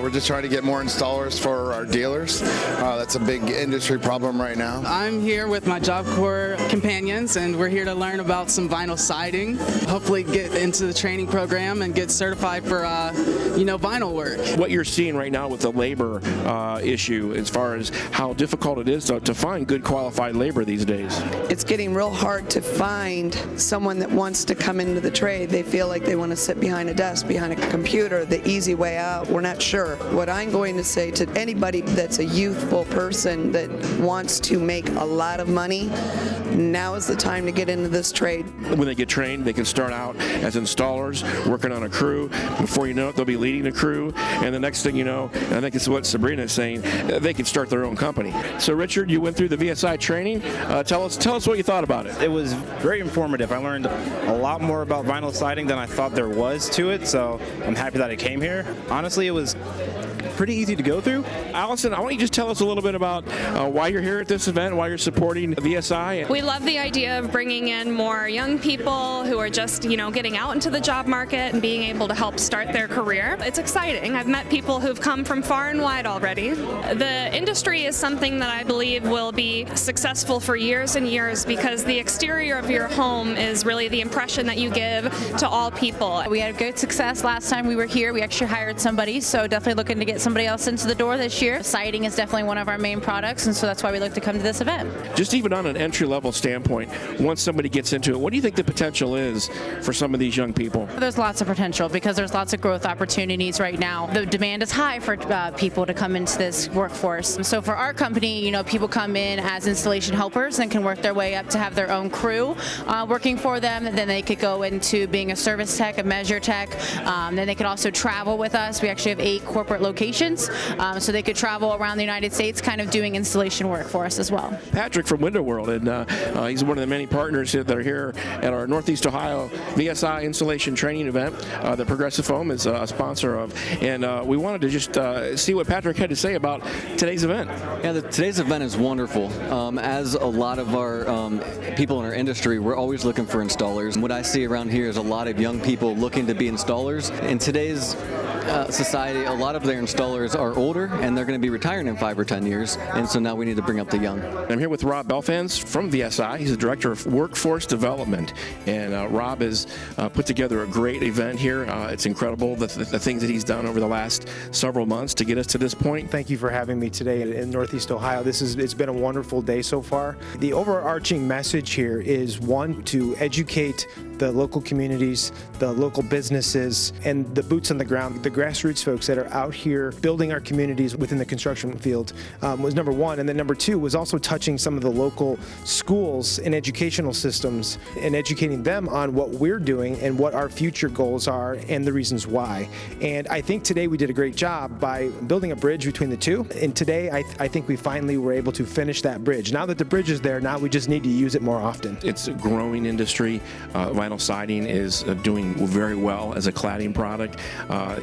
We're just trying to get more installers for our dealers. That's a big industry problem right now. I'm here with my Job Corps companions, and we're here to learn about some vinyl siding. Hopefully get into the training program and get certified for, vinyl work. What you're seeing right now with the labor issue, as far as how difficult it is to find good qualified labor these days. It's getting real hard to find someone that wants to come into the trade. They feel like they want to sit behind a desk, behind a computer, the easy way out. We're not sure. What I'm going to say to anybody that's a youthful person that wants to make a lot of money, now is the time to get into this trade. When they get trained, they can start out as installers, working on a crew. Before you know it, they'll be leading a crew, and the next thing you know, I think it's what Sabrina is saying, they can start their own company. So Richard, you went through the VSI training. Tell us what you thought about it. It was very informative. I learned a lot more about vinyl siding than I thought there was to it, so I'm happy that I came here. Honestly, it was pretty easy to go through. Allison, I want you to just tell us a little bit about why you're here at this event, why you're supporting VSI. We love the idea of bringing in more young people who are just, getting out into the job market and being able to help start their career. It's exciting. I've met people who've come from far and wide already. The industry is something that I believe will be successful for years and years because the exterior of your home is really the impression that you give to all people. We had good success last time we were here. We actually hired somebody, so definitely looking to get somebody else into the door this year. Siding is definitely one of our main products, and so that's why we look to come to this event. Just even on an entry-level standpoint, once somebody gets into it, what do you think the potential is for some of these young people? There's lots of potential because there's lots of growth opportunities right now. The demand is high for people to come into this workforce. So for our company, people come in as installation helpers and can work their way up to have their own crew working for them. Then they could go into being a service tech, a measure tech. Then they could also travel with us. We actually have 8 corporate locations, so they could travel around the United States kind of doing installation work for us as well. Patrick from Window World, and he's one of the many partners that are here at our Northeast Ohio VSI installation training event that Progressive Foam is a sponsor of. And we wanted to just see what Patrick had to say about today's event. Yeah, today's event is wonderful. As a lot of our people in our industry, we're always looking for installers. And what I see around here is a lot of young people looking to be installers. In today's society, a lot of their installers are older and they're going to be retiring in 5 or 10 years, and so now we need to bring up the young. I'm here with Rob Belfans from VSI. He's the Director of Workforce Development, and Rob has put together a great event here. It's incredible the things that he's done over the last several months to get us to this point. Thank you for having me today in Northeast Ohio. It's been a wonderful day so far. The overarching message here is, one, to educate the local communities, the local businesses, and the boots on the ground, the grassroots folks that are out here building our communities within the construction field was number one. And then number two was also touching some of the local schools and educational systems and educating them on what we're doing and what our future goals are and the reasons why. And I think today we did a great job by building a bridge between the two. And today I think we finally were able to finish that bridge. Now that the bridge is there, now we just need to use it more often. It's a growing industry. Vinyl siding is doing very well as a cladding product.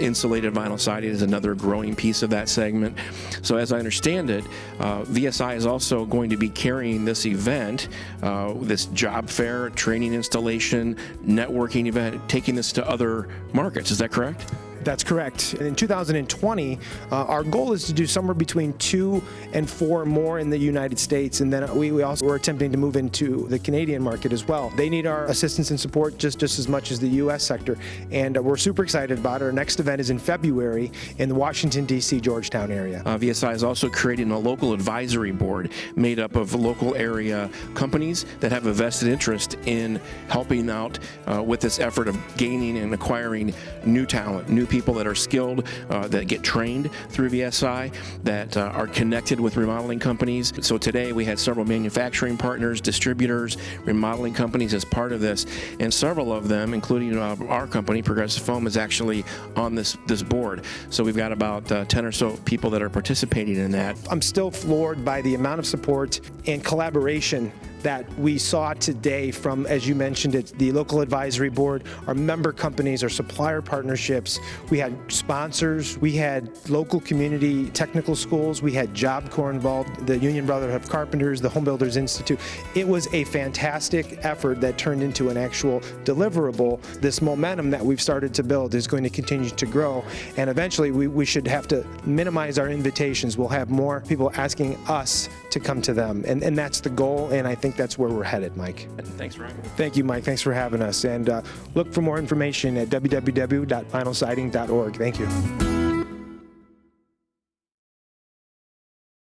Insulated vinyl siding is another growing piece of that segment. So as I understand it, VSI is also going to be carrying this event, this job fair, training installation, networking event, taking this to other markets. Is that correct? That's correct. In 2020, our goal is to do somewhere between 2 and 4 more in the United States, and then we also were attempting to move into the Canadian market as well. They need our assistance and support just as much as the U.S. sector, and we're super excited about it. Our next event is in February in the Washington, D.C., Georgetown area. VSI is also creating a local advisory board made up of local area companies that have a vested interest in helping out with this effort of gaining and acquiring new talent, new people that are skilled, that get trained through VSI, that are connected with remodeling companies. So today we had several manufacturing partners, distributors, remodeling companies as part of this, and several of them, including our company, Progressive Foam, is actually on this board. So we've got about 10 or so people that are participating in that. I'm still floored by the amount of support and collaboration that we saw today from, as you mentioned, it's the local advisory board, our member companies, our supplier partnerships. We had sponsors, we had local community technical schools, we had Job Corps involved, the Union Brotherhood of Carpenters, the Home Builders Institute. It was a fantastic effort that turned into an actual deliverable. This momentum that we've started to build is going to continue to grow, and eventually we should have to minimize our invitations. We'll have more people asking us to come to them, and that's the goal, and I think that's where we're headed, Mike. Thanks for having me. Thank you, Mike. Thanks for having us, and look for more information at www.vinylsiding.org. Thank you.